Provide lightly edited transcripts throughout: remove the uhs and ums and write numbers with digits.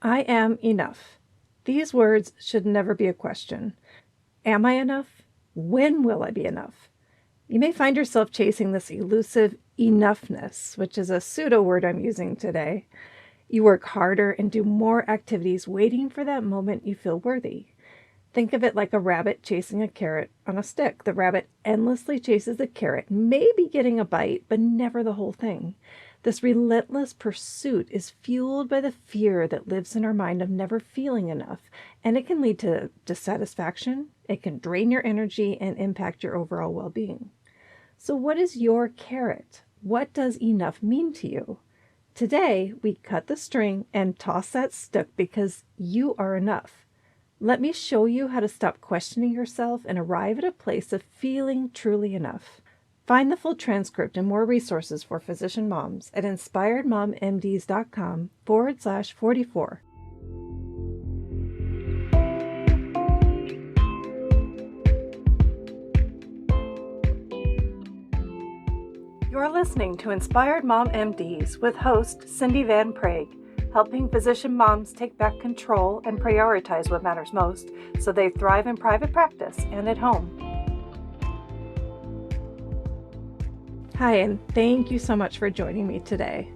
I am enough. These words should never be a question. Am I enough? When will I be enough? You may find yourself chasing this elusive enoughness, which is a pseudo-word I'm using today. You work harder and do more activities waiting for that moment you feel worthy. Think of it like a rabbit chasing a carrot on a stick. The rabbit endlessly chases the carrot, maybe getting a bite, but never the whole thing. This relentless pursuit is fueled by the fear that lives in our mind of never feeling enough, and it can lead to dissatisfaction, it can drain your energy, and impact your overall well-being. So what is your carrot? What does enough mean to you? Today, we cut the string and toss that stick because you are enough. Let me show you how to stop questioning yourself and arrive at a place of feeling truly enough. Find the full transcript and more resources for physician moms at inspiredmommds.com/44. You're listening to Inspired Mom MDs with host Cindy Van Prague, helping physician moms take back control and prioritize what matters most so they thrive in private practice and at home. Hi, and thank you so much for joining me today.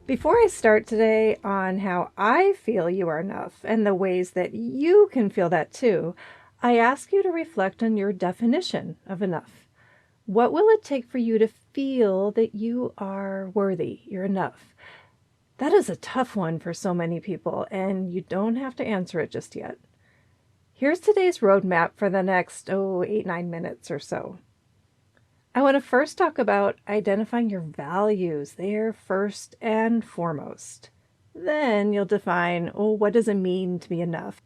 Before I start today on how I feel you are enough and the ways that you can feel that too, I ask you to reflect on your definition of enough. What will it take for you to feel that you are worthy, you're enough? That is a tough one for so many people, and you don't have to answer it just yet. Here's today's roadmap for the next, 8-9 minutes or so. I want to first talk about identifying your values. They're first and foremost. Then you'll define, what does it mean to be enough?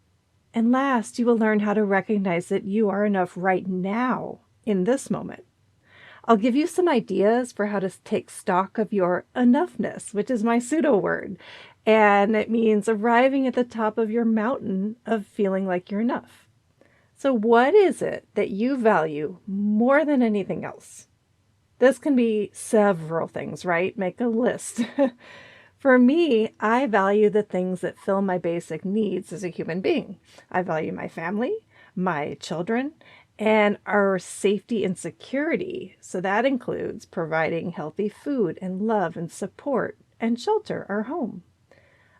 And last, you will learn how to recognize that you are enough right now, in this moment. I'll give you some ideas for how to take stock of your enoughness, which is my pseudo-word, and it means arriving at the top of your mountain of feeling like you're enough. So what is it that you value more than anything else? This can be several things, right? Make a list. For me, I value the things that fill my basic needs as a human being. I value my family, my children, and our safety and security. So that includes providing healthy food and love and support and shelter, our home.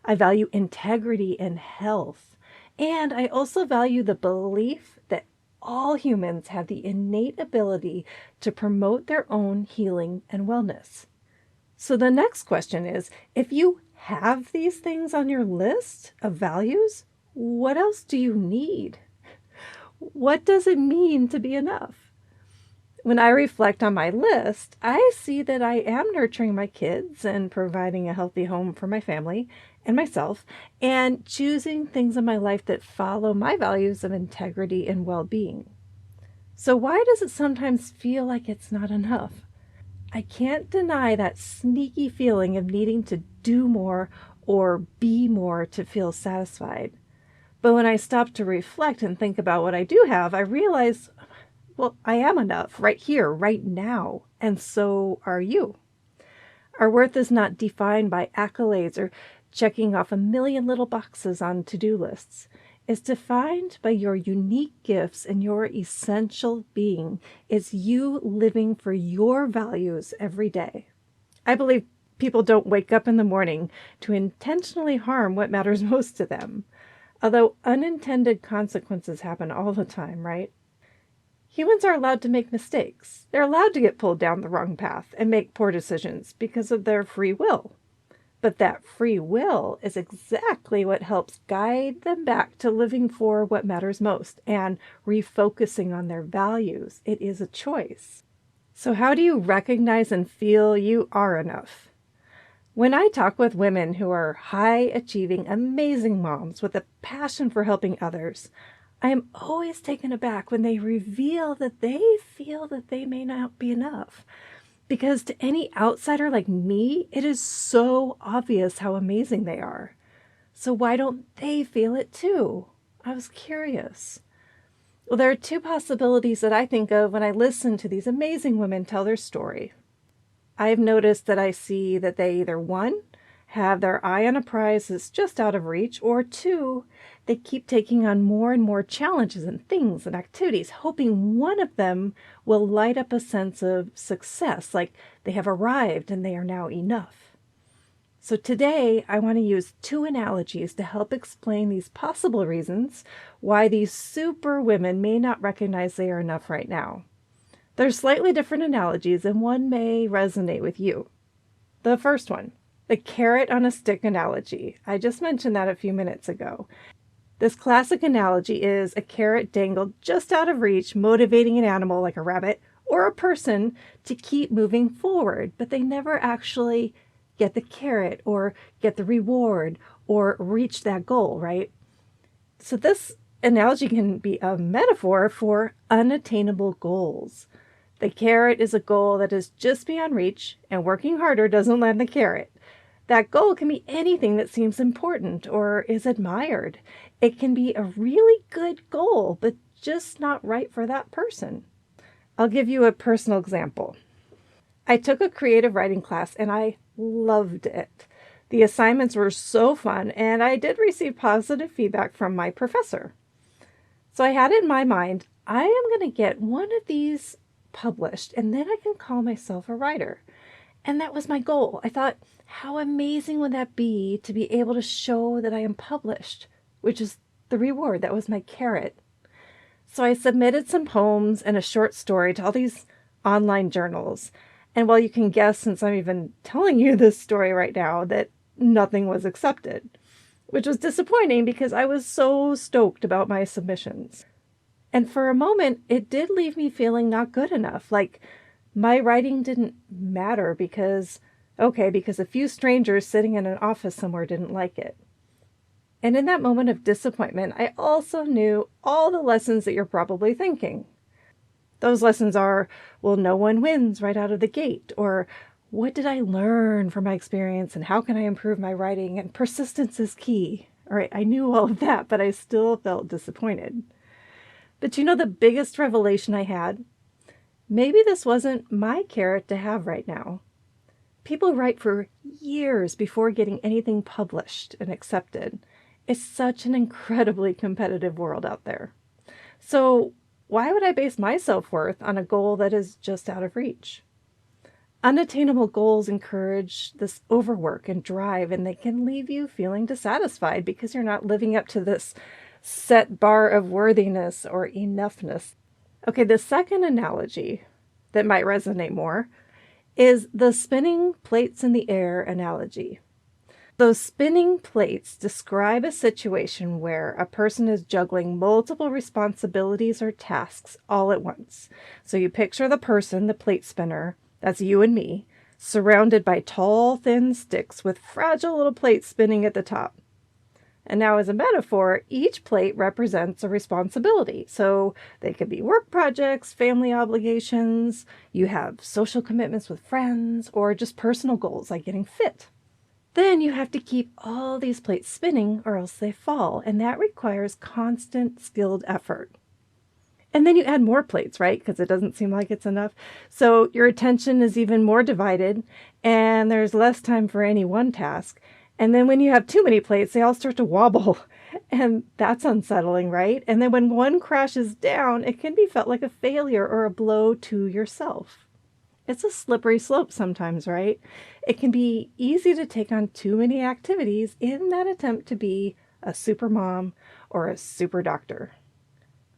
I value integrity and health. And I also value the belief that all humans have the innate ability to promote their own healing and wellness. So the next question is, if you have these things on your list of values, what else do you need? What does it mean to be enough? When I reflect on my list, I see that I am nurturing my kids and providing a healthy home for my family and myself, and choosing things in my life that follow my values of integrity and well-being. So why does it sometimes feel like it's not enough? I can't deny that sneaky feeling of needing to do more or be more to feel satisfied. But when I stop to reflect and think about what I do have, I realize, I am enough right here, right now, and so are you. Our worth is not defined by accolades or checking off a million little boxes on to-do lists. It's defined by your unique gifts and your essential being. It's you living for your values every day. I believe people don't wake up in the morning to intentionally harm what matters most to them. Although unintended consequences happen all the time, right? Humans are allowed to make mistakes. They're allowed to get pulled down the wrong path and make poor decisions because of their free will. But that free will is exactly what helps guide them back to living for what matters most and refocusing on their values. It is a choice. So how do you recognize and feel you are enough? When I talk with women who are high-achieving, amazing moms with a passion for helping others, I am always taken aback when they reveal that they feel that they may not be enough. Because to any outsider like me, it is so obvious how amazing they are. So why don't they feel it too? I was curious. Well, there are two possibilities that I think of when I listen to these amazing women tell their story. I've noticed that I see that they either, one, have their eye on a prize that's just out of reach, or 2, they keep taking on more and more challenges and things and activities, hoping one of them will light up a sense of success, like they have arrived and they are now enough. So today, I want to use 2 analogies to help explain these possible reasons why these super women may not recognize they are enough right now. They're slightly different analogies, and one may resonate with you. The first one, the carrot on a stick analogy. I just mentioned that a few minutes ago. This classic analogy is a carrot dangled just out of reach, motivating an animal like a rabbit or a person to keep moving forward, but they never actually get the carrot or get the reward or reach that goal, right? So this analogy can be a metaphor for unattainable goals. The carrot is a goal that is just beyond reach, and working harder doesn't land the carrot. That goal can be anything that seems important or is admired. It can be a really good goal, but just not right for that person. I'll give you a personal example. I took a creative writing class and I loved it. The assignments were so fun, and I did receive positive feedback from my professor. So I had it in my mind, I am going to get one of these published, and then I can call myself a writer. And that was my goal. I thought, how amazing would that be to be able to show that I am published, which is the reward. That was my carrot. So I submitted some poems and a short story to all these online journals. And while you can guess, since I'm even telling you this story right now, that nothing was accepted, which was disappointing because I was so stoked about my submissions. And for a moment, it did leave me feeling not good enough, like my writing didn't matter because a few strangers sitting in an office somewhere didn't like it. And in that moment of disappointment, I also knew all the lessons that you're probably thinking. Those lessons are, well, no one wins right out of the gate, or what did I learn from my experience and how can I improve my writing, and persistence is key. All right, I knew all of that, but I still felt disappointed. But you know the biggest revelation I had? Maybe this wasn't my carrot to have right now. People write for years before getting anything published and accepted. It's such an incredibly competitive world out there. So why would I base my self-worth on a goal that is just out of reach? Unattainable goals encourage this overwork and drive, and they can leave you feeling dissatisfied because you're not living up to this set bar of worthiness or enoughness. Okay, the second analogy that might resonate more is the spinning plates in the air analogy. Those spinning plates describe a situation where a person is juggling multiple responsibilities or tasks all at once. So you picture the person, the plate spinner, that's you and me, surrounded by tall, thin sticks with fragile little plates spinning at the top. And now as a metaphor, each plate represents a responsibility. So they could be work projects, family obligations, you have social commitments with friends, or just personal goals like getting fit. Then you have to keep all these plates spinning or else they fall, and that requires constant skilled effort. And then you add more plates, right? Because it doesn't seem like it's enough. So your attention is even more divided, and there's less time for any one task. And then when you have too many plates, they all start to wobble, and that's unsettling, right? And then when one crashes down, it can be felt like a failure or a blow to yourself. It's a slippery slope sometimes, right? It can be easy to take on too many activities in that attempt to be a super mom or a super doctor.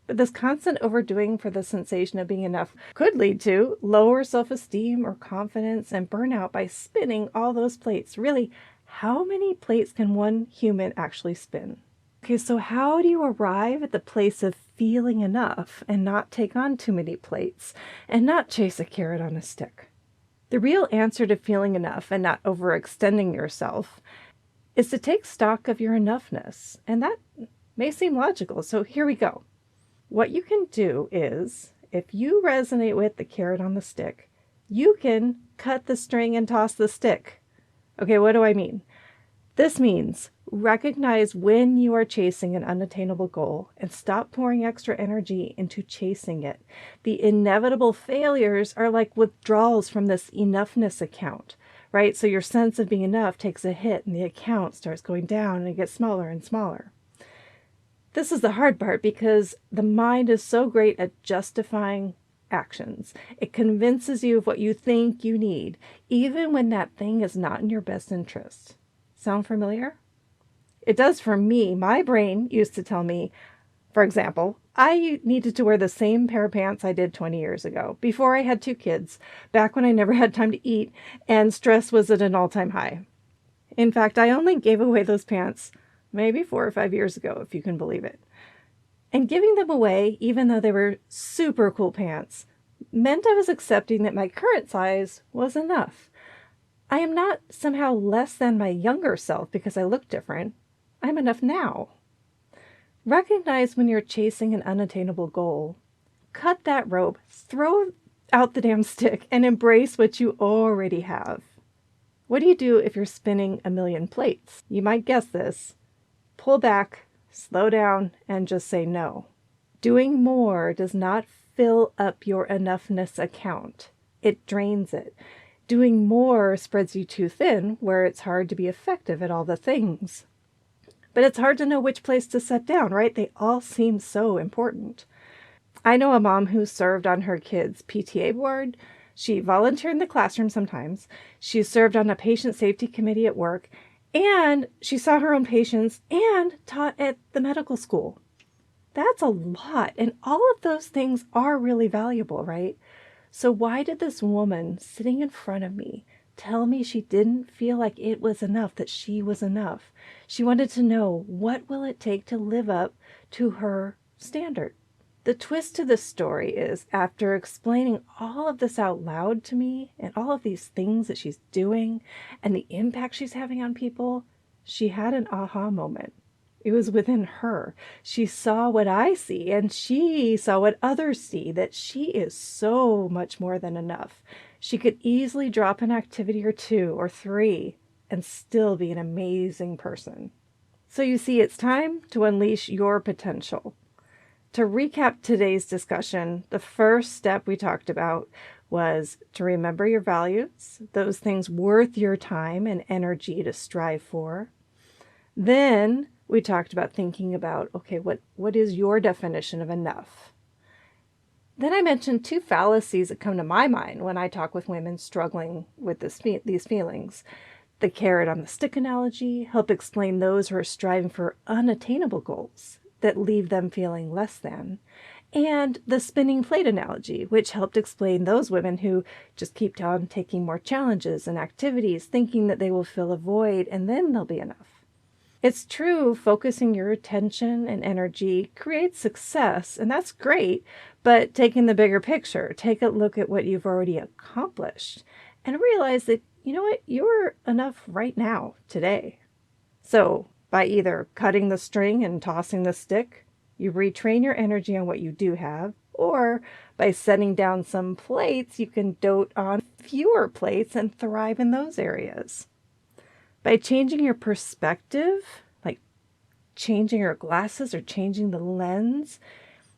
But this constant overdoing for the sensation of being enough could lead to lower self-esteem or confidence and burnout by spinning all those plates. Really, how many plates can one human actually spin? Okay, so how do you arrive at the place of feeling enough and not take on too many plates and not chase a carrot on a stick? The real answer to feeling enough and not overextending yourself is to take stock of your enoughness. And that may seem logical, so here we go. What you can do is, if you resonate with the carrot on the stick, you can cut the string and toss the stick. Okay, what do I mean? This means recognize when you are chasing an unattainable goal and stop pouring extra energy into chasing it. The inevitable failures are like withdrawals from this enoughness account. right? So your sense of being enough takes a hit and the account starts going down and it gets smaller and smaller. This is the hard part because the mind is so great at justifying actions. It convinces you of what you think you need, even when that thing is not in your best interest. Sound familiar? It does for me. My brain used to tell me, for example, I needed to wear the same pair of pants I did 20 years ago, before I had 2 kids, back when I never had time to eat, and stress was at an all-time high. In fact, I only gave away those pants maybe 4 or 5 years ago, if you can believe it. And giving them away, even though they were super cool pants, meant I was accepting that my current size was enough. I am not somehow less than my younger self because I look different. I'm enough now. Recognize when you're chasing an unattainable goal. Cut that rope, throw out the damn stick, and embrace what you already have. What do you do if you're spinning a million plates? You might guess this. Pull back, slow down, and just say no. Doing more does not fill up your enoughness account. It drains it. Doing more spreads you too thin, where it's hard to be effective at all the things. But it's hard to know which place to set down, right? They all seem so important. I know a mom who served on her kids' PTA board. She volunteered in the classroom sometimes. She served on a patient safety committee at work. And she saw her own patients and taught at the medical school. That's a lot. And all of those things are really valuable, right? So why did this woman sitting in front of me tell me she didn't feel like it was enough, that she was enough? She wanted to know, what will it take to live up to her standard? The twist to this story is, after explaining all of this out loud to me and all of these things that she's doing and the impact she's having on people, she had an aha moment. It was within her. She saw what I see, and she saw what others see, that she is so much more than enough. She could easily drop an activity or 2 or 3 and still be an amazing person. So you see, it's time to unleash your potential. To recap today's discussion, the first step we talked about was to remember your values, those things worth your time and energy to strive for. Then we talked about thinking about, okay, what is your definition of enough? Then I mentioned 2 fallacies that come to my mind when I talk with women struggling with these feelings. The carrot on the stick analogy help explain those who are striving for unattainable goals that leave them feeling less than. And the spinning plate analogy, which helped explain those women who just keep on taking more challenges and activities, thinking that they will fill a void and then they'll be enough. It's true, focusing your attention and energy creates success, and that's great, but taking the bigger picture, take a look at what you've already accomplished and realize that, you know what, you're enough right now, today. So by either cutting the string and tossing the stick, you retrain your energy on what you do have, or by setting down some plates, you can dote on fewer plates and thrive in those areas. By changing your perspective, like changing your glasses or changing the lens,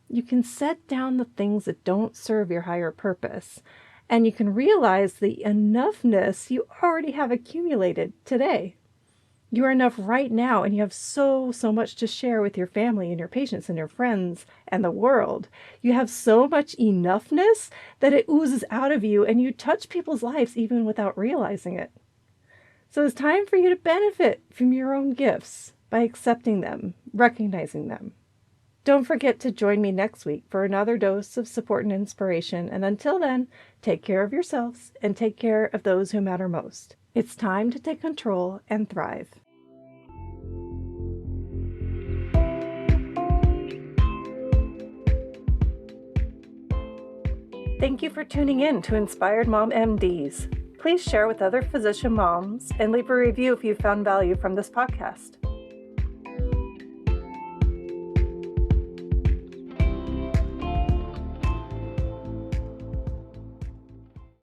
you can set down the things that don't serve your higher purpose, and you can realize the enoughness you already have accumulated today. You are enough right now, and you have so much to share with your family and your patients and your friends and the world. You have so much enoughness that it oozes out of you, and you touch people's lives even without realizing it. So it's time for you to benefit from your own gifts by accepting them, recognizing them. Don't forget to join me next week for another dose of support and inspiration. And until then, take care of yourselves and take care of those who matter most. It's time to take control and thrive. Thank you for tuning in to Inspired Mom MDs. Please share with other physician moms and leave a review if you found value from this podcast.